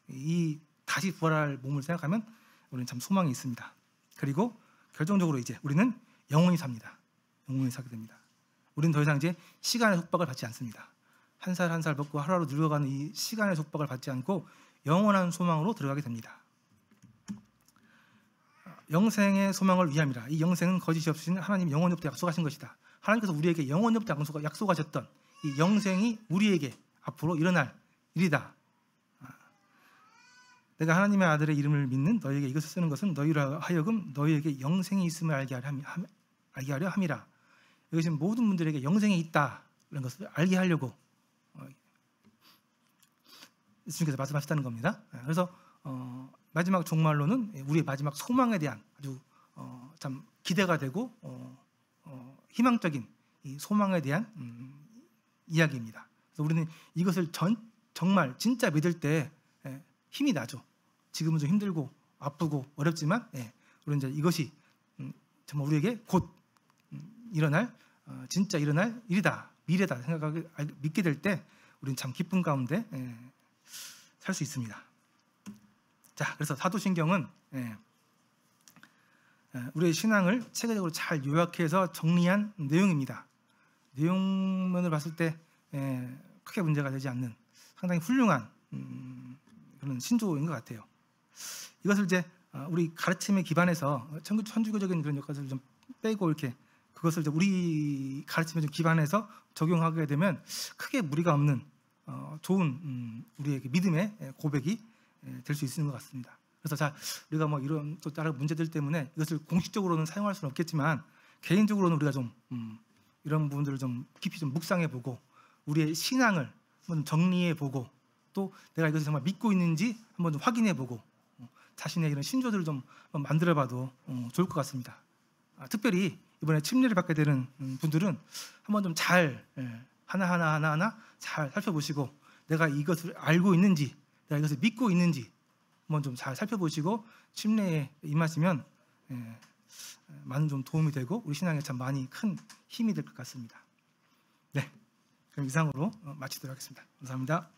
S1: 이 다시 부활할 몸을 생각하면 우리는 참 소망이 있습니다. 그리고 결정적으로 이제 우리는 영원히 삽니다. 영원히 사게 됩니다. 우리는 더 이상 이제 시간의 속박을 받지 않습니다. 한 살 한 살 먹고 하루하루 늙어가는 이 시간의 속박을 받지 않고 영원한 소망으로 들어가게 됩니다. 영생의 소망을 위함이라. 이 영생은 거짓이 없으신 하나님 영원히부터 약속하신 것이다. 하나님께서 우리에게 영원히부터 약속하셨던 이 영생이 우리에게 앞으로 일어날 일이다. 내가 하나님의 아들의 이름을 믿는 너희에게 이것을 쓰는 것은 너희로 하여금 너희에게 영생이 있음을 알게 하려 함이라. 이것이 모든 분들에게 영생이 있다는 것을 알게 하려고 예수님께서 말씀하셨다는 겁니다. 그래서 마지막 종말로는 우리의 마지막 소망에 대한 아주 참 기대가 되고 희망적인 이 소망에 대한 이야기입니다. 그래서 우리는 이것을 정말 진짜 믿을 때 힘이 나죠. 지금은 좀 힘들고 아프고 어렵지만 우리는 이제 이것이 정말 우리에게 곧 일어날 진짜 일어날 일이다, 미래다 생각하게 믿게 될 때 우리는 참 기쁨 가운데 살 수 있습니다. 자, 그래서 사도신경은 우리의 신앙을 체계적으로 잘 요약해서 정리한 내용입니다. 내용면을 봤을 때 크게 문제가 되지 않는 상당히 훌륭한 그런 신조인 것 같아요. 이것을 이제 우리 가르침에 기반해서 천주교적인 그런 것을 좀 빼고 이렇게 그것을 이제 우리 가르침에 좀 기반해서 적용하게 되면 크게 무리가 없는 좋은 우리에게 믿음의 고백이 될 수 있는 것 같습니다. 그래서 자, 우리가 뭐 이런 또 다른 문제들 때문에 이것을 공식적으로는 사용할 수는 없겠지만 개인적으로는 우리가 좀 이런 부분들을 좀 깊이 좀 묵상해보고 우리의 신앙을 한번 정리해보고 또 내가 이것을 정말 믿고 있는지 한번 좀 확인해보고 자신의 이런 신조들을 좀 만들어봐도 좋을 것 같습니다. 특별히 이번에 침례를 받게 되는 분들은 한번 좀 잘 하나하나 잘 살펴보시고 내가 이것을 알고 있는지 내가 이것을 믿고 있는지 한번 좀 잘 살펴보시고 침례에 임하시면 많은 좀 도움이 되고 우리 신앙에 참 많이 큰 힘이 될 것 같습니다. 네, 그럼 이상으로 마치도록 하겠습니다. 감사합니다.